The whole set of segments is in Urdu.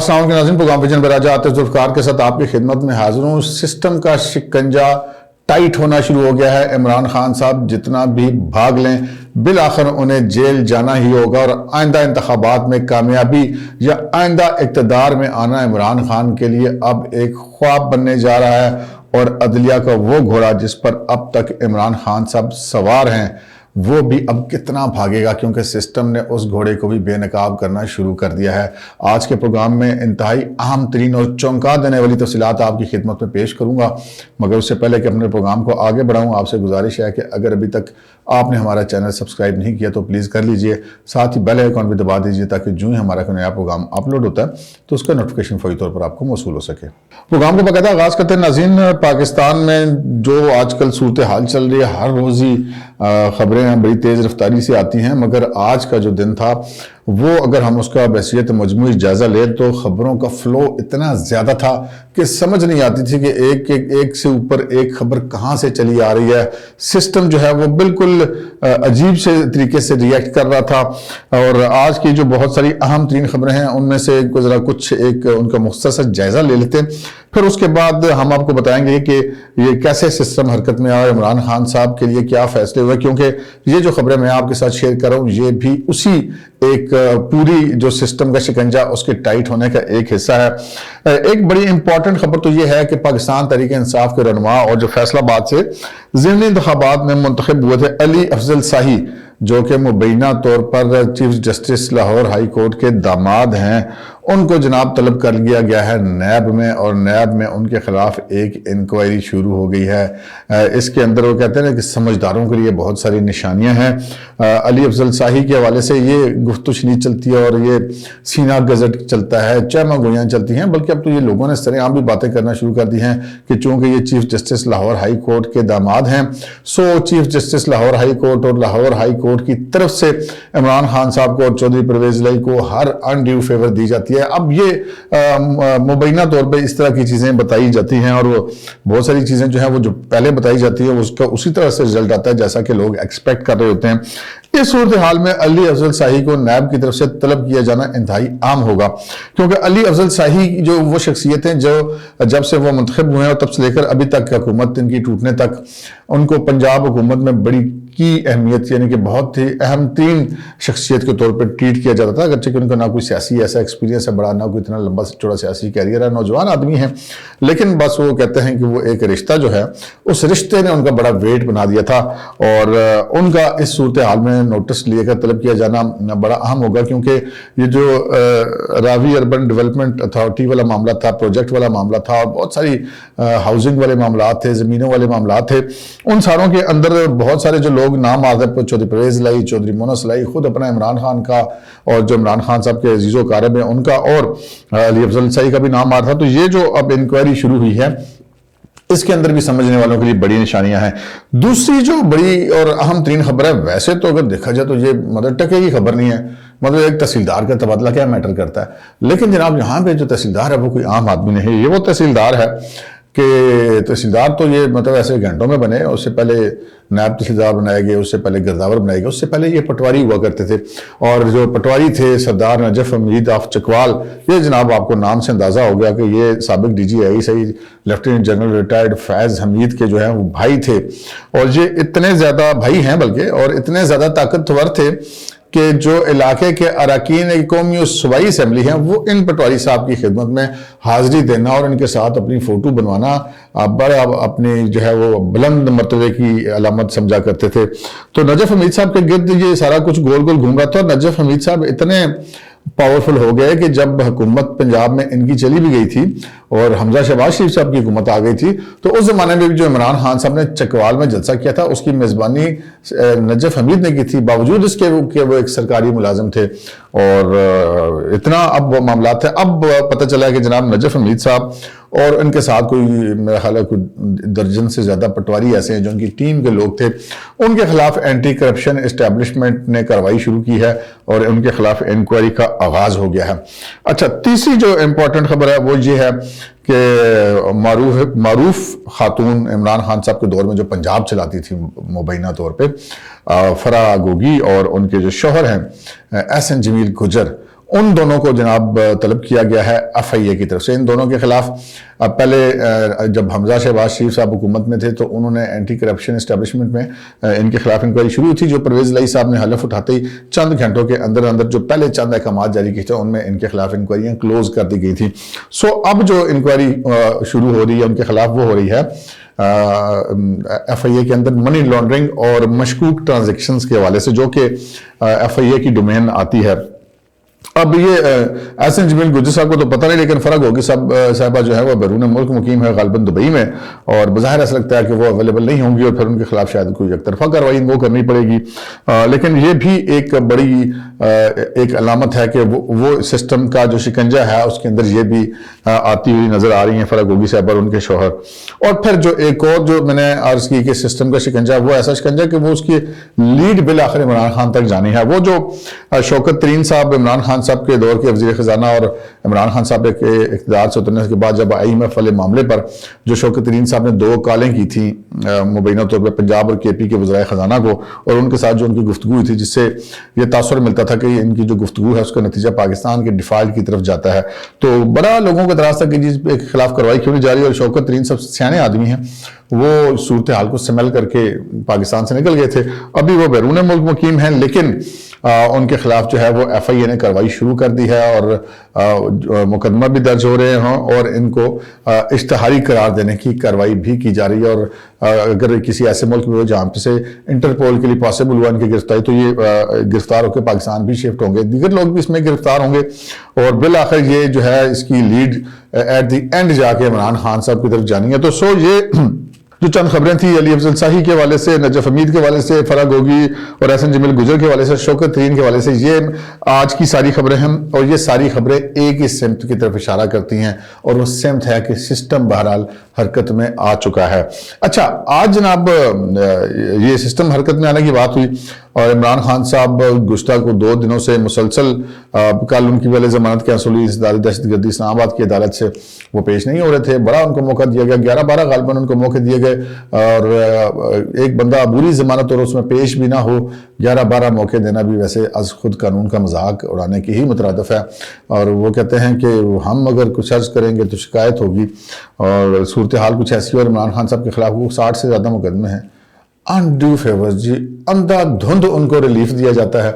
السلام علیکم ناظرین، پروگرام ویژن براجہ آتے ذوالفقار کے ساتھ آپ کی خدمت میں حاضر ہوں۔ سسٹم کا شکنجہ ٹائٹ ہونا شروع ہو گیا ہے۔ عمران خان صاحب جتنا بھی بھاگ لیں بالآخر انہیں جیل جانا ہی ہوگا، اور آئندہ انتخابات میں کامیابی یا آئندہ اقتدار میں آنا عمران خان کے لیے اب ایک خواب بننے جا رہا ہے، اور عدلیہ کا وہ گھوڑا جس پر اب تک عمران خان صاحب سوار ہیں وہ بھی اب کتنا بھاگے گا، کیونکہ سسٹم نے اس گھوڑے کو بھی بے نقاب کرنا شروع کر دیا ہے۔ آج کے پروگرام میں انتہائی اہم ترین اور چونکا دینے والی تفصیلات آپ کی خدمت میں پیش کروں گا، مگر اس سے پہلے کہ اپنے پروگرام کو آگے بڑھاؤں آپ سے گزارش ہے کہ اگر ابھی تک آپ نے ہمارا چینل سبسکرائب نہیں کیا تو پلیز کر لیجئے، ساتھ ہی بیل آئیکن بھی دبا دیجئے تاکہ جو ہی ہمارا کوئی نیا پروگرام اپلوڈ ہوتا ہے تو اس کا نوٹیفیکیشن فوری طور پر آپ کو موصول ہو سکے۔ پروگرام کو باقاعدہ آغاز کرتے ہیں ناظرین۔ پاکستان میں جو آج کل صورتحال چل رہی ہے، ہر روز ہی خبریں بڑی تیز رفتاری سے آتی ہیں، مگر آج کا جو دن تھا وہ اگر ہم اس کا بحیثیت مجموعی جائزہ لیں تو خبروں کا فلو اتنا زیادہ تھا کہ سمجھ نہیں آتی تھی کہ ایک سے اوپر ایک خبر کہاں سے چلی آ رہی ہے۔ سسٹم جو ہے وہ بالکل عجیب سے طریقے سے ریئیکٹ کر رہا تھا، اور آج کی جو بہت ساری اہم ترین خبریں ہیں ان میں سے ذرا کچھ ایک ان کا مختصر جائزہ لے لیتے ہیں، پھر اس کے بعد ہم آپ کو بتائیں گے کہ یہ کیسے سسٹم حرکت میں آیا، عمران خان صاحب کے لیے کیا فیصلے ہوئے، کیونکہ یہ جو خبریں میں آپ کے ساتھ شیئر کر رہا ہوں یہ بھی اسی ایک پوری جو سسٹم کا شکنجہ اس کے ٹائٹ ہونے کا ایک حصہ ہے۔ ایک بڑی امپورٹنٹ خبر تو یہ ہے کہ پاکستان تحریک انصاف کے رہنما اور جو فیصل آباد سے ضمنی انتخابات میں منتخب ہوئے تھے علی افضل شاہی، جو کہ مبینہ طور پر chief justice Lahore high court کے داماد ہیں، ان کو جناب طلب کر لیا گیا ہے نیب میں، اور نیب میں ان کے خلاف ایک انکوائری شروع ہو گئی ہے۔ اس کے اندر وہ کہتے ہیں کہ سمجھداروں کے لیے بہت ساری نشانیاں ہیں۔ علی افضل شاہی کے حوالے سے یہ گفت و شنید چلتی ہے اور یہ سینہ گزٹ چلتا ہے، چہمہ گوئیاں چلتی ہیں، بلکہ اب تو یہ لوگوں نے سرعام بھی باتیں کرنا شروع کر دی ہیں کہ چونکہ یہ chief justice Lahore high court کے داماد ہیں سو chief justice Lahore high court اور لاہور ہائی کورٹ کی طرف سے عمران خان صاحب کو اور چودھری پرویز الہی کو ہر انڈیو فیور دی جاتی ہے۔ اب یہ مبینہ طور پہ اس طرح کی چیزیں بتائی جاتی ہیں، اور وہ بہت ساری چیزیں جو ہیں وہ جو پہلے بتائی جاتی ہے اس کا اسی طرح سے رزلٹ آتا ہے جیسا کہ لوگ ایکسپیکٹ کر رہے ہوتے ہیں۔ اس صورتحال میں علی افضل شاہی کو نیب کی طرف سے طلب کیا جانا انتہائی عام ہوگا، کیونکہ علی افضل شاہی جو وہ شخصیت ہیں جو جب سے وہ منتخب ہوئے ہیں اور تب سے لے کر ابھی تک حکومت ان کی ٹوٹنے تک ان کو پنجاب حکومت میں بڑی کی اہمیت یعنی کہ بہت ہی اہم ترین شخصیت کے طور پر ٹریٹ کیا جاتا تھا، اگرچہ کہ ان کا نہ کوئی سیاسی ایسا ایکسپیرینس ہے بڑا، نہ کوئی اتنا لمبا چوڑا سیاسی کیریئر ہے، نوجوان آدمی ہیں، لیکن بس وہ کہتے ہیں کہ وہ ایک رشتہ جو ہے اس رشتے نے ان کا بڑا ویٹ بنا دیا تھا، اور ان کا اس صورتحال میں نوٹس لیے کر طلب کیا جانا بڑا اہم ہوگا، کیونکہ یہ جو راوی اربن ڈیولپمنٹ اتھارٹی والا معاملہ تھا، پروجیکٹ والا معاملہ تھا، اور بہت ساری ہاؤسنگ والے معاملات تھے، زمینوں والے معاملات تھے، ان ساروں کے اندر بہت سارے جو لوگ نام آتے ہیں، چودھری پرویز الہی، چودھری مونس الہی، خود اپنا عمران خان کا اور جو عمران خان صاحب کے عزیز و اقارب ہیں ان کا، اور علی افضل شاہی کا بھی نام آ رہا تھا۔ تو یہ جو اب انکوائری شروع ہوئی ہے اس کے اندر بھی سمجھنے والوں کے لیے بڑی نشانیاں ہیں۔ دوسری جو بڑی اور اہم ترین خبر ہے، ویسے تو اگر دیکھا جائے تو یہ مطلب ٹکے کی خبر نہیں ہے، مطلب ایک تحصیلدار کا تبادلہ کیا میٹر کرتا ہے، لیکن جناب یہاں پہ جو تحصیلدار ہے وہ کوئی عام آدمی نہیں ہے، یہ وہ تحصیلدار ہے کہ تحصیلدار تو یہ مطلب ایسے گھنٹوں میں بنے، اس سے پہلے نائب تحصیلدار بنائے گئے، اس سے پہلے گرداور بنائے گئے، اس سے پہلے یہ پٹواری ہوا کرتے تھے، اور جو پٹواری تھے سردار نجف حمید آف چکوال، یہ جناب آپ کو نام سے اندازہ ہو گیا کہ یہ سابق ڈی جی آئی صحیح لیفٹیننٹ جنرل ریٹائرڈ فیض حمید کے جو ہیں وہ بھائی تھے، اور یہ اتنے زیادہ بھائی ہیں بلکہ، اور اتنے زیادہ طاقتور تھے کہ جو علاقے کے اراکین قومی و صوبائی اسمبلی ہیں وہ ان پٹواری صاحب کی خدمت میں حاضری دینا اور ان کے ساتھ اپنی فوٹو بنوانا بڑا اپنی جو ہے وہ بلند مرتبے کی علامت سمجھا کرتے تھے۔ تو نجف حمید صاحب کے گرد یہ سارا کچھ گول گول گھوم رہا تھا، اور نجف حمید صاحب اتنے پاورفل ہو گئے کہ جب حکومت پنجاب میں ان کی چلی بھی گئی تھی اور حمزہ شہباز شریف صاحب کی حکومت آ گئی تھی، تو اس زمانے میں بھی جو عمران خان صاحب نے چکوال میں جلسہ کیا تھا اس کی میزبانی نجف حمید نے کی تھی، باوجود اس کے کہ وہ ایک سرکاری ملازم تھے، اور اتنا اب وہ معاملات تھے۔ اب پتہ چلا ہے کہ جناب نجف حمید صاحب اور ان کے ساتھ کوئی میرا خیال ہے کوئی درجن سے زیادہ پٹواری ایسے ہیں جو ان کی ٹیم کے لوگ تھے، ان کے خلاف اینٹی کرپشن اسٹیبلشمنٹ نے کارروائی شروع کی ہے اور ان کے خلاف انکوائری کا آغاز ہو گیا ہے۔ اچھا، تیسری جو امپورٹنٹ خبر ہے وہ یہ ہے کہ معروف خاتون عمران خان صاحب کے دور میں جو پنجاب چلاتی تھی مبینہ طور پہ، فرا گوگی، اور ان کے جو شوہر ہیں احسن جمیل گجر، ان دونوں کو جناب طلب کیا گیا ہے FIA کی طرف سے. ان دونوں کے خلاف پہلے جب حمزہ شہباز شریف صاحب حکومت میں تھے تو انہوں نے اینٹی کرپشن اسٹیبلشمنٹ میں ان کے خلاف انکوائری شروع تھی, جو پرویز الہی صاحب نے حلف اٹھاتے ہی چند گھنٹوں کے اندر اندر جو پہلے چند احکامات جاری کیے تھے ان میں ان کے خلاف انکوائریاں کلوز کر دی گئی تھی. سو اب جو انکوائری شروع ہو رہی ہے ان کے خلاف وہ ہو رہی ہے FIA کے اندر منی لانڈرنگ اور مشکوک ٹرانزیکشنز کے حوالے سے, جو کہ FIA کی ڈومین آتی ہے. اب یہ احسن جمیل گجر صاحب کو تو پتہ نہیں, لیکن فرق ہوگی صاحبہ جو ہے وہ بیرون ملک مقیم ہے, غالباً دبئی میں, اور بظاہر ایسا لگتا ہے کہ وہ اویلیبل نہیں ہوں گی اور پھر ان کے خلاف شاید کوئی ایک طرفہ کارروائی وہ کرنی پڑے گی. لیکن یہ بھی ایک بڑی ایک علامت ہے کہ وہ سسٹم کا جو شکنجہ ہے اس کے اندر یہ بھی آتی ہوئی نظر آ رہی ہیں فرق ہوگی صاحبہ اور ان کے شوہر. اور پھر جو ایک اور جو میں نے عرض کی کہ سسٹم کا شکنجہ, وہ ایسا شکنجہ کہ وہ اس کی لیڈ بالآخر عمران خان تک جانی ہے. وہ جو شوکت ترین صاحب عمران خان صاحب کے دور کے وزیر خزانہ اور عمران خان صاحب کے اقتدار سے اترنے کے بعد جب IMF والے معاملے پر جو شوکت ترین صاحب نے 2 کالیں کی تھیں مبینہ طور پر پنجاب اور KP کے وزرائے خزانہ کو, اور ان کے ساتھ جو ان کی گفتگو تھی جس سے یہ تاثر ملتا تھا کہ ان کی جو گفتگو ہے اس کا نتیجہ پاکستان کے ڈیفالٹ کی طرف جاتا ہے, تو بڑا لوگوں کا اعتراض تھا کہ جس کے خلاف کارروائی کیوں نہیں جاری. اور شوکت ترین صاحب سیانے آدمی ہیں, وہ صورتحال کو سمجھ کر کے پاکستان سے نکل گئے تھے. ابھی وہ بیرون ملک مقیم ہیں, لیکن ان کے خلاف جو ہے وہ FIA نے کارروائی شروع کر دی ہے اور مقدمہ بھی درج ہو رہے ہیں اور ان کو اشتہاری قرار دینے کی کارروائی بھی کی جا رہی ہے. اور اگر کسی ایسے ملک میں جہاں سے انٹرپول کے لیے پاسبل ہوا ان کی گرفتاری, تو یہ گرفتار ہو کے پاکستان بھی شفٹ ہوں گے, دیگر لوگ بھی اس میں گرفتار ہوں گے, اور بالآخر یہ جو ہے اس کی لیڈ ایٹ دی اینڈ جا کے عمران خان صاحب کی طرف جانی ہے. تو سو یہ جو چند خبریں تھیں علی افضل شاہی کے حوالے سے, نجف حمید کے حوالے سے, فرح گوگی اور احسن جمیل گجر کے حوالے سے, شوکت ترین کے حوالے سے, یہ آج کی ساری خبریں ہیں. اور یہ ساری خبریں ایک ہی سمت کی طرف اشارہ کرتی ہیں, اور وہ سمت ہے کہ سسٹم بہرحال حرکت میں آ چکا ہے. اچھا, آج جناب یہ سسٹم حرکت میں آنے کی بات ہوئی اور عمران خان صاحب گزشتہ کو 2 دنوں سے مسلسل, کل ان کی پہلے ضمانت کینسل ہوئی ادارے دہشت گردی اسلام آباد کی عدالت سے, وہ پیش نہیں ہو رہے تھے. بڑا ان کو موقع دیا گیا, 11-12 غالباً ان کو موقع دیے گئے, اور ایک بندہ عبوری ضمانت اور اس میں پیش بھی نہ ہو, 11-12 موقع دینا بھی ویسے از خود قانون کا مذاق اڑانے کی ہی مترادف ہے. اور وہ کہتے ہیں کہ ہم اگر کچھ عرض کریں گے تو شکایت ہوگی, اور صورتحال کچھ ایسی. اور عمران خان صاحب کے خلاف وہ 60 سے زیادہ مقدمے ہیں, انڈیو فیورز, جی اندھا دھند ان کو ریلیف دیا جاتا ہے,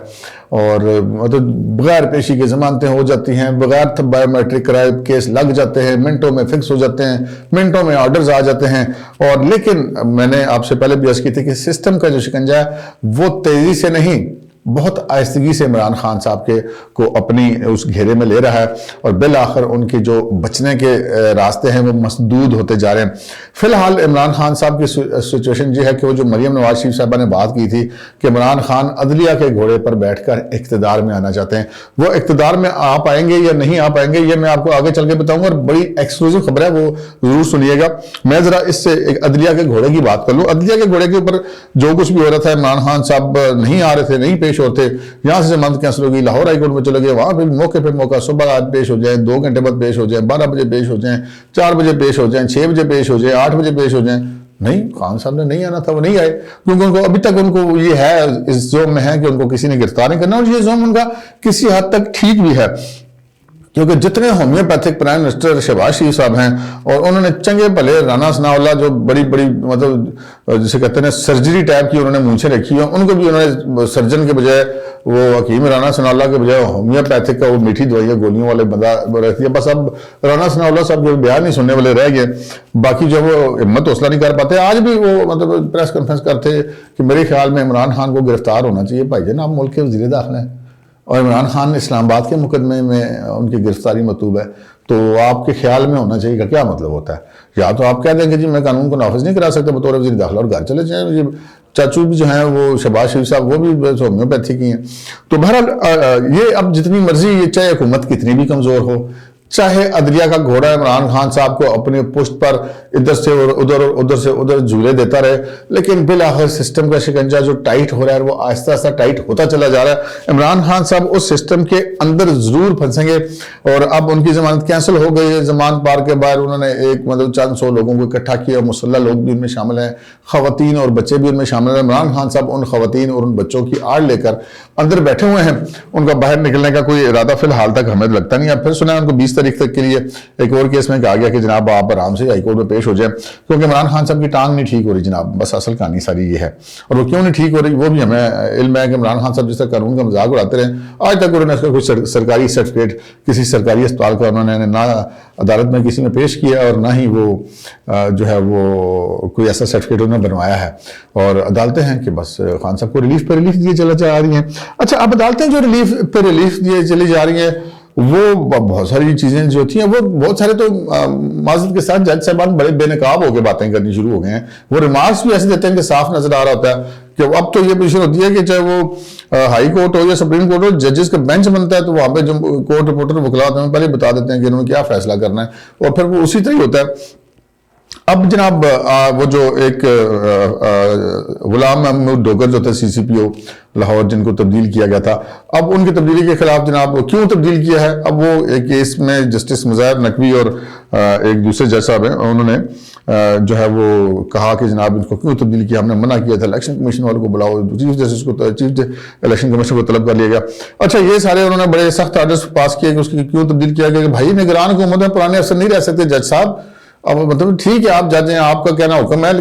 اور مطلب بغیر پیشی کی ضمانتیں ہو جاتی ہیں, بغیر بایو میٹرک کرائے کیس لگ جاتے ہیں, منٹوں میں فکس ہو جاتے ہیں, منٹوں میں آرڈرز آ جاتے ہیں. اور لیکن میں نے آپ سے پہلے بھی عرض کی تھی کہ سسٹم کا جو شکنجہ ہے وہ تیزی سے نہیں, بہت آہستگی سے عمران خان صاحب کو اپنی اس گھیرے میں لے رہا ہے, اور بالآخر ان کے جو بچنے کے راستے ہیں وہ مسدود ہوتے جا رہے ہیں. فی الحال عمران خان صاحب کی سچویشن یہ ہے کہ وہ جو مریم نواز شریف صاحبہ نے بات کی تھی کہ عمران خان عدلیہ کے گھوڑے پر بیٹھ کر اقتدار میں آنا چاہتے ہیں, وہ اقتدار میں آ پائیں گے یا نہیں آ پائیں گے یہ میں آپ کو آگے چل کے بتاؤں گا, اور بڑی ایکسکلوزیو خبر ہے, وہ ضرور سنیے گا. میں ذرا اس سے ایک عدلیہ کے گھوڑے کی بات کر لوں. عدلیہ کے گھوڑے کے اوپر جو کچھ بھی ہو رہا تھا, عمران خان صاحب نہیں آ رہے تھے, نہیں پیش ہوتے, یہاں سے ضمانت کینسل ہوگی, لاہور ہائی کورٹ میں چلے گئے, وہاں پہ موقع پہ موقع, صبح آج پیش ہو جائیں, 2 گھنٹے بعد پیش ہو جائیں, 12 بجے پیش ہو جائیں, 4 بجے پیش ہو جائیں, 6 بجے پیش ہو جائیں, 8 بجے پیش ہو جائیں. نہیں, خان صاحب نے نہیں آنا تھا, وہ نہیں آئے, کیونکہ ان کو ابھی تک ان کو یہ ہے, اس زوم میں ہے کہ ان کو کسی نے گرفتار نہیں کرنا, اور یہ زوم ان کا کسی حد تک ٹھیک بھی ہے, کیونکہ جتنے ہومیوپیتھک پرائم منسٹر شہباز شریف صاحب ہیں, اور انہوں نے چنگے بھلے رانا ثناء اللہ جو بڑی مطلب جسے کہتے ہیں سرجری ٹائپ کی انہوں نے مونچھیں رکھی ہیں, ان کو بھی انہوں نے سرجن کے بجائے وہ حکیم رانا ثناء اللہ کے بجائے ہومیوپیتھک کا وہ میٹھی دوائیاں گولیوں والے بندہ رہتی ہے. بس اب رانا ثناء اللہ صاحب جو بیان نہیں سننے والے رہ گئے, باقی جو وہ ہمت حوصلہ نہیں کر پاتے. آج بھی وہ مطلب پریس کانفرنس کرتے کہ میرے خیال میں عمران خان کو گرفتار ہونا چاہیے. بھائی جان, آپ ملک کے وزیر داخلہ ہیں, اور عمران خان اسلام آباد کے مقدمے میں ان کی گرفتاری مطلوب ہے, تو آپ کے خیال میں ہونا چاہیے. کا کیا مطلب ہوتا ہے؟ یا تو آپ کہہ دیں کہ جی میں قانون کو نافذ نہیں کرا سکتا بطور وزیر داخلہ, اور گھر چلے جائیں. چاچو بھی جو ہیں وہ شہباز شریف صاحب, وہ بھی ہومیوپیتھی کی ہیں. تو بہرحال یہ اب جتنی مرضی, یہ چاہے حکومت کتنی بھی کمزور ہو, چاہے عدلیہ کا گھوڑا عمران خان صاحب کو اپنے پشت پر ادھر سے ادھر سے ادھر جھولے دیتا رہے، لیکن بالآخر سسٹم کا شکنجہ جو ٹائٹ ہو رہا ہے وہ آہستہ آہستہ ٹائٹ ہوتا چلا جا رہا ہے۔ عمران خان صاحب اس سسٹم کے اندر ضرور پھنسیں گے، اور اب ان کی ضمانت کینسل ہو گئی ہے۔ ضمانت بار کے باہر انہوں نے ایک چند سو لوگوں کو اکٹھا کیا، مسلح لوگ بھی ان میں شامل ہیں، خواتین اور بچے بھی ان میں شامل ہیں۔ عمران خان صاحب ان خواتین اور ان بچوں کی آڑ لے کر اندر بیٹھے ہوئے ہیں، ان کا باہر نکلنے کا کوئی ارادہ فی الحال تک ہمیں لگتا نہیں ہے۔ پھر سنا ہے ان کو 20 تاریخ تک کے لیے ایک اور کیس میں کہا گیا کہ جناب آپ آرام سے ہائی کورٹ میں پیش ہو جائیں، کیونکہ عمران خان صاحب کی ٹانگ نہیں ٹھیک ہو رہی جناب، بس اصل کہانی ساری یہ ہے۔ اور وہ کیوں نہیں ٹھیک ہو رہی وہ بھی ہمیں علم ہے کہ عمران خان صاحب جس طرح قانون کا مذاق اڑاتے رہے، آج تک انہوں نے اس کا کوئی سرکاری سرٹیفکیٹ کسی سرکاری اسپتال کا انہوں نے نہ عدالت میں کسی میں پیش کیا، اور نہ ہی وہ جو ہے وہ کوئی ایسا سرٹیفکیٹ انہوں نے بنوایا ہے۔ اور عدالتیں ہیں کہ بس خان صاحب کو ریلیف پہ ریلیف دیے چلا جا رہی ہیں۔ اچھا، اب عدالتیں جو ریلیف پہ ریلیف دیے چلی جا رہی ہیں، وہ بہت ساری چیزیں جو ہوتی ہیں، وہ بہت سارے تو معذرت کے ساتھ جج صاحبان بڑے بے نقاب ہو کے باتیں کرنی شروع ہو گئے ہیں۔ وہ ریمارکس بھی ایسے دیتے ہیں کہ صاف نظر آ رہا ہوتا ہے کہ اب تو یہ پوزیشن ہوتی ہے کہ چاہے وہ ہائی کورٹ ہو یا سپریم کورٹ ہو، ججز کا بینچ بنتا ہے تو وہاں پہ جو کورٹ رپورٹر وکلا ہوتے ہیں پہلے بتا دیتے ہیں کہ انہوں نے کیا فیصلہ کرنا ہے، اور پھر وہ اسی طرح ہوتا ہے۔ اب جناب وہ جو ایک غلام محمود ڈوگر جو تھے CCPO لاہور، جن کو تبدیل کیا گیا تھا، اب ان کی تبدیلی کے خلاف جناب کیوں تبدیل کیا ہے؟ اب وہ ایک کیس میں جسٹس مظاہر نقوی اور ایک دوسرے جج صاحب ہیں، انہوں نے جو ہے وہ کہا کہ جناب ان کو کیوں تبدیل کیا، ہم نے منع کیا تھا، الیکشن کمیشن والوں کو بلاؤ، چیف الیکشن کمیشن کو طلب کر لیا گیا۔ اچھا، یہ سارے انہوں نے بڑے سخت آرڈرز پاس کیے کہ اس کی کیوں تبدیل کیا گیا کہ بھائی نگران حکومت میں پرانے افسر نہیں رہ سکتے جج صاحب۔ اب مطلب ٹھیک ہے آپ جج ہیں، آپ کا کہنا حکم ہے،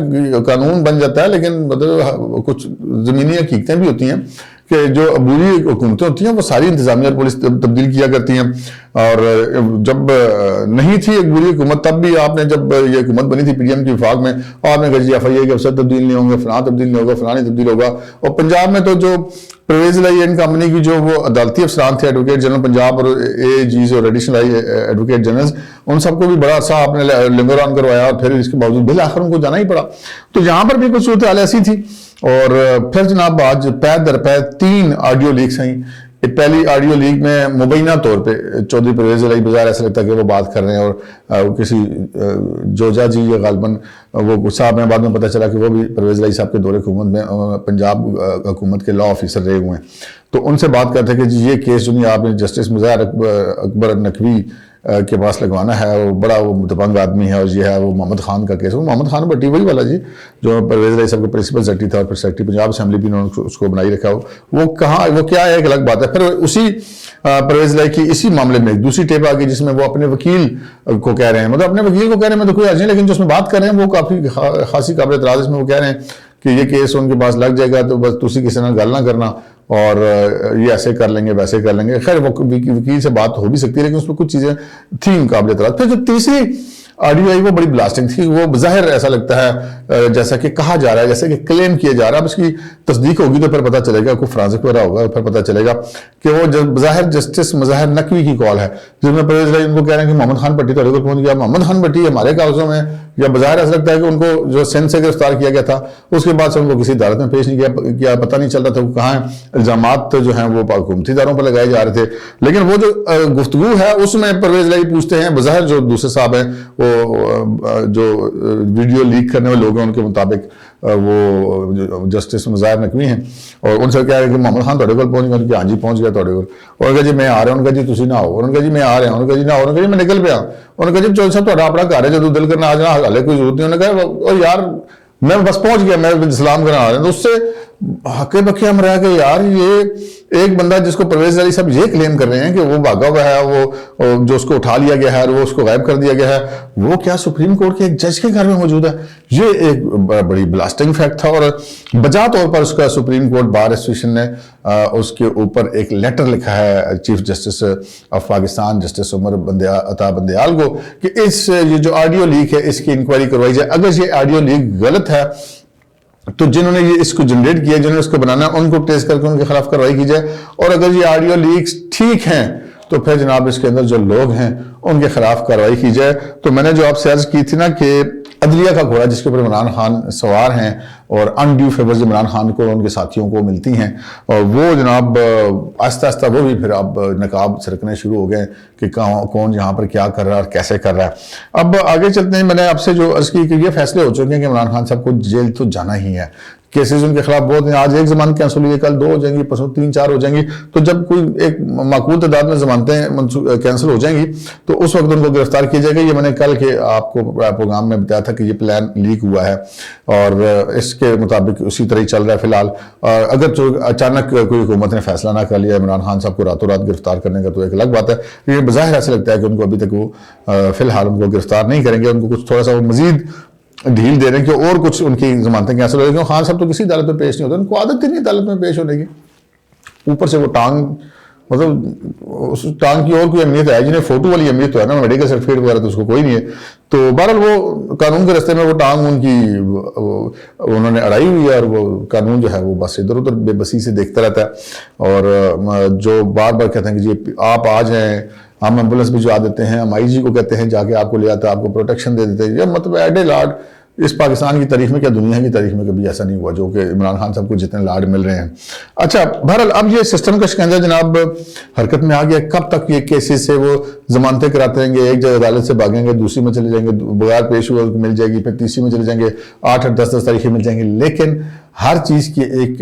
قانون بن جاتا ہے، لیکن مطلب کچھ زمینی حقیقتیں بھی ہوتی ہیں کہ جو عبوری حکومتیں ہوتی ہیں وہ ساری انتظامیہ اور پولیس تبدیل کیا کرتی ہیں۔ اور جب نہیں تھی عبوری حکومت تب بھی آپ نے، جب یہ حکومت بنی تھی PDM کی وفاق میں، آپ نے کہا جی FIA کے افسر تبدیل نہیں ہوں گے، فلاں تبدیل نہیں ہوگا، فلاں نہیں تبدیل ہوگا۔ اور پنجاب میں تو جو پرویز الہی اینڈ کمپنی کی جو وہ عدالتی افسران تھے، ایڈوکیٹ جنرل پنجاب اور AGs اور ایڈیشنل ایڈوکیٹ جنرلز، ان سب کو بھی بڑا عرصہ آپ نے لنگر آن کروایا، اور پھر اس کے باوجود بالآخر ان کو جانا ہی پڑا۔ تو یہاں پر بھی کچھ صورتحال ایسی تھی۔ اور پھر جناب آج پے در پے 3 آڈیو لیکس ہیں۔ پہلی آڈیو لیک میں مبینہ طور پہ چودھری پرویز الہی بظاہر ایسا لگتا ہے کہ وہ بات کر رہے ہیں، اور کسی جوجا جی یا غالباً وہ صاحب ہیں، بعد میں پتہ چلا کہ وہ بھی پرویز الہی صاحب کے دور حکومت میں پنجاب حکومت کے لا آفیسر رہے ہوئے ہیں۔ تو ان سے بات کرتے ہیں کہ جی یہ کیس جو نہیں آپ نے جسٹس مظاہر اکبر نقوی کے پاس لگوانا ہے، وہ بڑا وہ متبنگ آدمی ہے، اور یہ ہے وہ محمد خان کا کیس۔ وہ محمد خان بٹی وہی والا جی جو پرویز الہی صاحب کا پرنسپل سیکرٹری تھا، اور پھر سیکرٹری پنجاب اسمبلی بھی انہوں نے اس کو بنائی رکھا، وہ کہاں، وہ کیا ہے ایک الگ بات ہے۔ پھر اسی پرویز الہی کی اسی معاملے میں ایک دوسری ٹیپ آ گئی جس میں وہ اپنے وکیل کو کہہ رہے ہیں، مطلب اپنے وکیل کو کہہ رہے ہیں میں تو کوئی عرض نہیں، لیکن جو اس میں بات کر رہے ہیں وہ کافی خاصی قابل اعتراض، اس میں وہ کہہ رہے ہیں کہ یہ کیس ان کے پاس لگ جائے گا تو بس تسی کسی نے گل نہ کرنا، اور یہ ایسے کر لیں گے ویسے کر لیں گے۔ خیر وکیل سے بات ہو بھی سکتی ہے، لیکن اس میں کچھ چیزیں تھیں قابل اعتراض۔ پھر جو تیسری آڈیو آئی وہ بڑی بلاسٹنگ تھی، وہ بظاہر ایسا لگتا ہے جیسا کہ کہا جا رہا ہے، جیسے کہ کلیم کیا جا رہا ہے، اب اس کی تصدیق ہوگی تو پھر پتہ چلے گا، کوئی فرانسک وغیرہ ہوگا پھر پتہ چلے گا کہ وہ بظاہر جسٹس مظاہر نقوی کی کال ہے، جس میں پرویز الہی ان کو کہہ رہے ہیں کہ محمد خان بٹی تو پہنچ گیا، محمد خان بٹی ہمارے کاغذوں میں، یا بظاہر ایسا لگتا ہے کہ ان کو جو سندھ سے گرفتار کیا گیا تھا اس کے بعد سے ان کو کسی عدالت میں پیش نہیں کیا، پتہ نہیں چل رہا تھا وہ کہاں ہیں، الزامات جو ہیں وہ حکومتی اداروں پر لگائے جا رہے تھے۔ لیکن وہ جو گفتگو ہے اس میں پرویز الہی پوچھتے ہیں، بظاہر جو دوسرے صاحب ہیں وہ جو ویڈیو لیک کرنے والے لوگ ہیں ان کے مطابق وہ جسٹس مظاہر نقوی ہیں، اور ان سے کہہ رہے ہیں کہ محمد خان تھوڑے کو پہنچ گیا، کہ ہاں جی پہنچ گیا تھوڑے کو، اور کہا جی میں آ رہا ہوں، ان کا جی تسی نہ آؤ، اور ان کا جی میں آ رہا ہوں، ان کا جی نہ آؤ، ان کا جی میں نکل پیا، اور ان کا جی چول صاحب تھوڑا اپنا گھر ہے جدو دل کرنا آ جانا، حالے کوئی ضرورت نہیں، انہوں نے کہا اور یار میں بس پہنچ گیا، میں سلام کرنا آ رہا ہوں۔ تو اس سے حقے بکے ہم رہا کہ یار یہ ایک بندہ جس کو پرویز الہی صاحب یہ کلیم کر رہے ہیں کہ وہ بھاگا ہوا ہے، وہ جو اس کو اٹھا لیا گیا ہے اور وہ اس کو غائب کر دیا گیا ہے، وہ کیا سپریم کورٹ کے ایک جج کے گھر میں موجود ہے؟ یہ ایک بڑی بلاسٹنگ فیکٹ تھا، اور بجا طور پر اس کا سپریم کورٹ بار ایسوسیشن نے اس کے اوپر ایک لیٹر لکھا ہے chief justice of Pakistan justice Umar Ata Bandial کو کہ یہ جو آڈیو لیک ہے اس کی انکوائری کروائی جائے، اگر یہ آڈیو لیک غلط ہے تو جنہوں نے اس کو جنریٹ کیا، جنہوں نے اس کو بنانا ہے، ان کو ٹیسٹ کر کے ان کے خلاف کارروائی کی جائے، اور اگر یہ آڈیو لیکس ٹھیک ہیں تو پھر جناب اس کے اندر جو لوگ ہیں ان کے خلاف کارروائی کی جائے۔ تو میں نے جو آپ سے عرض کی تھی نا کہ عدلیہ کا گھوڑا جس کے اوپر عمران خان سوار ہیں اور انڈیو فیورز عمران خان کو اور ان کے ساتھیوں کو ملتی ہیں، اور وہ جناب آہستہ آہستہ وہ بھی پھر اب نقاب سرکنے شروع ہو گئے کہ کون یہاں پر کیا کر رہا ہے اور کیسے کر رہا ہے۔ اب آگے چلتے ہیں، میں نے آپ سے جو عرض کی کہ یہ فیصلے ہو چکے ہیں کہ عمران خان صاحب کو جیل تو جانا ہی ہے، کیسز ان کے خلاف بہت ہیں، آج ایک ضمانت کینسل ہوئی ہے، کل 2 ہو جائیں گی، پرسوں 3-4 ہو جائیں گی، تو جب کوئی ایک معقول تعداد میں ضمانتیں کینسل ہو جائیں گی تو اس وقت ان کو گرفتار کیا جائے گا۔ یہ میں نے کل کے آپ کو پروگرام میں بتایا تھا کہ یہ پلان لیک ہوا ہے اور اس کے مطابق اسی طرح ہی چل رہا ہے فی الحال۔ اگر اچانک کوئی حکومت نے فیصلہ نہ کر لیا عمران خان صاحب کو راتوں رات گرفتار کرنے کا تو ایک الگ بات ہے، لیکن بظاہر ایسا لگتا ہے کہ ان کو ابھی تک وہ فی الحال ان کو گرفتار نہیں کریں گے، ان کو کچھ تھوڑا سا وہ مزید ڈھیل دے رہے ہیں کہ اور کچھ ان کی ضمانتیں کینسل ہو رہی ہیں۔ خان صاحب تو کسی عدالت میں پیش نہیں ہوتے، ان کو عادت ہی نہیں عدالت میں پیش ہونے کی، اوپر سے وہ ٹانگ، مطلب اس ٹانگ کی اور کوئی اہمیت ہے جنہیں فوٹو والی اہمیت تو ہے نا، میڈیکل سرٹیفکیٹ وغیرہ تو اس کو کوئی نہیں ہے، تو بہرحال وہ قانون کے راستے میں وہ ٹانگ ان کی انہوں نے اڑائی ہوئی ہے، اور وہ قانون جو ہے وہ بس ادھر ادھر بے بسی سے دیکھتا رہتا ہے، اور جو بار بار کہتے ہیں کہ جی آپ آ جائیں، ہم ایمبولینس بھی جو دیتے ہیں، ہم آئی جی کو کہتے ہیں جا کے آپ کو لے آتا ہے، آپ کو پروٹیکشن دے دیتے ہیں، یہ مطلب ایڈے لاڈ اس پاکستان کی تاریخ میں کیا دنیا کی تاریخ میں کبھی ایسا نہیں ہوا جو کہ عمران خان صاحب کو جتنے لاڈ مل رہے ہیں۔ اچھا بہرحال اب یہ سسٹم کا شکنجہ جناب حرکت میں آ گیا، کب تک یہ کیسز سے وہ ضمانتیں کراتے رہیں گے، ایک جگہ عدالت سے بھاگیں گے، دوسری میں چلے جائیں گے، بغیر پیش ہوئے مل جائے گی، پھر تیسری میں چلے جائیں گے، 8-10 تاریخیں مل جائیں گے، لیکن ہر چیز کی ایک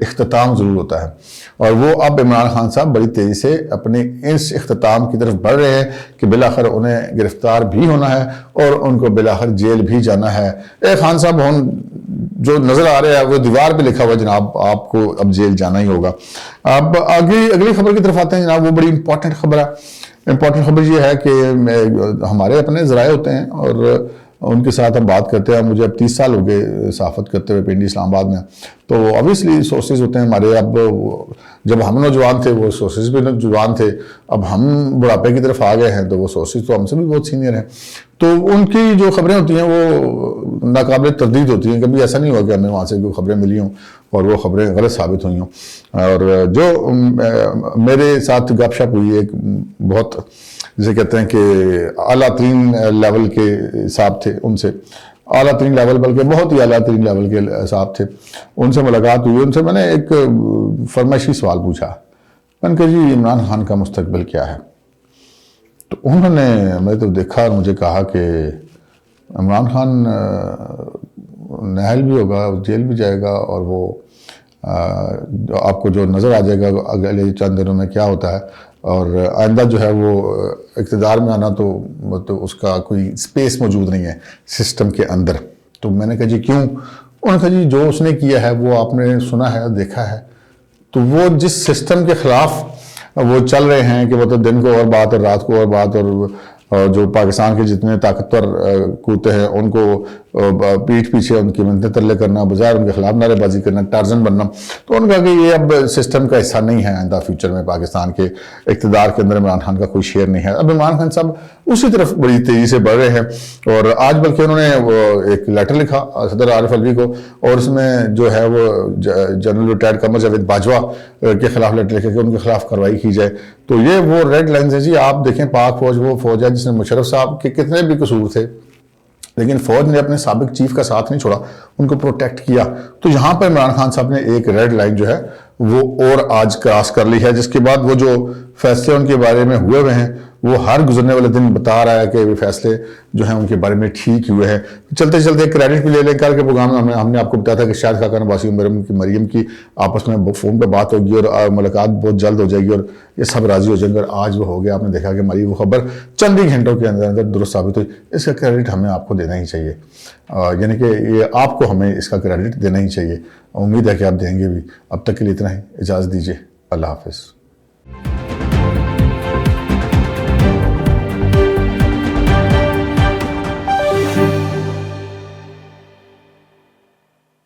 اختتام ضرور ہوتا ہے، اور وہ اب عمران خان صاحب بڑی تیزی سے اپنے اس اختتام کی طرف بڑھ رہے ہیں کہ بالآخر انہیں گرفتار بھی ہونا ہے اور ان کو بالآخر جیل بھی جانا ہے۔ خان صاحب جو نظر آ رہا ہے وہ دیوار پہ لکھا ہوا جناب آپ کو اب جیل جانا ہی ہوگا۔ اب اگلی خبر کی طرف آتے ہیں جناب، وہ بڑی امپورٹنٹ خبر ہے۔ امپورٹنٹ خبر یہ ہے کہ ہمارے اپنے ذرائع ہوتے ہیں اور ان کے ساتھ ہم بات کرتے ہیں، مجھے اب 30 سال ہو گئے صحافت کرتے ہوئے پنڈی اسلام آباد میں، تو obviously سورسز ہوتے ہیں ہمارے۔ اب جب ہم نوجوان تھے وہ سورسز بھی نوجوان تھے، اب ہم بڑھاپے کی طرف آ گئے ہیں تو وہ سورسز تو ہم سے بھی بہت سینئر ہیں، تو ان کی جو خبریں ہوتی ہیں وہ ناقابل تردید ہوتی ہیں۔ کبھی ایسا نہیں ہوا کہ ہمیں وہاں سے کوئی خبریں ملی ہوں اور وہ خبریں غلط ثابت ہوئی ہوں۔ اور جو میرے ساتھ گپ شپ ہوئی ایک بہت جسے کہتے ہیں کہ اعلیٰ ترین لیول کے صاحب تھے، ان سے اعلیٰ ترین لیول بلکہ بہت ہی اعلیٰ ترین لیول کے صاحب تھے، ان سے ملاقات ہوئی، ان سے میں نے ایک فرمائشی سوال پوچھا، میں نے کہا جی عمران خان کا مستقبل کیا ہے؟ تو انہوں نے میں تو دیکھا اور مجھے کہا کہ عمران خان نااہل بھی ہوگا، جیل بھی جائے گا، اور وہ آپ کو جو نظر آ جائے گا اگلے چند دنوں میں کیا ہوتا ہے، اور آئندہ جو ہے وہ اقتدار میں آنا تو اس کا کوئی سپیس موجود نہیں ہے سسٹم کے اندر۔ تو میں نے کہا جی کیوں؟ انہوں نے کہا جی جو اس نے کیا ہے وہ آپ نے سنا ہے، دیکھا ہے، تو وہ جس سسٹم کے خلاف وہ چل رہے ہیں کہ مطلب دن کو اور بات اور رات کو اور بات، اور جو پاکستان کے جتنے طاقتور قوتیں ہیں ان کو پیٹھ پیچھے ان کی منتیں ترلے کرنا، بظاہر ان کے خلاف نعرے بازی کرنا، ٹارزن بننا، تو انہوں نے کہا کہ یہ اب سسٹم کا حصہ نہیں ہے، آئندہ فیوچر میں پاکستان کے اقتدار کے اندر عمران خان کا کوئی شیئر نہیں ہے۔ اب عمران خان صاحب اسی طرف بڑی تیزی سے بڑھ رہے ہیں، اور آج بلکہ انہوں نے وہ ایک لیٹر لکھا صدر عارف الوی کو، اور اس میں جو ہے وہ جنرل ریٹائرڈ قمر جاوید باجوہ کے خلاف لیٹر لکھا کہ ان کے خلاف کارروائی کی جائے۔ تو یہ وہ ریڈ لائنز ہیں جی، آپ دیکھیں پاک فوج وہ فوج ہے جس نے مشرف صاحب کے کتنے بھی قصور تھے لیکن فوج نے اپنے سابق چیف کا ساتھ نہیں چھوڑا، ان کو پروٹیکٹ کیا۔ تو یہاں پر عمران خان صاحب نے ایک ریڈ لائن جو ہے وہ اور آج کراس کر لی ہے، جس کے بعد وہ جو فیصلے ان کے بارے میں ہوئے ہوئے ہیں وہ ہر گزرنے والے دن بتا رہا ہے کہ وہ فیصلے جو ہیں ان کے بارے میں ٹھیک ہوئے ہیں۔ چلتے چلتے کریڈٹ بھی لے لیں، کل کے پروگرام میں ہم نے آپ کو بتایا تھا کہ شاہد خاقان عباسی مریم کی آپس میں فون پہ بات ہوگی اور ملاقات بہت جلد ہو جائے گی اور یہ سب راضی ہو جائیں گے، اور آج وہ ہو گیا۔ آپ نے دیکھا کہ ہماری وہ خبر چند ہی گھنٹوں کے اندر اندر درست ثابت ہوئی۔ اس کا کریڈٹ ہمیں آپ کو دینا ہی چاہیے، یعنی کہ یہ آپ کو ہمیں اس کا کریڈٹ دینا ہی چاہیے۔ امید ہے کہ آپ دیں گے بھی۔ اب تک کے لیے اتنا ہی، اجازت دیجیے، اللہ حافظ۔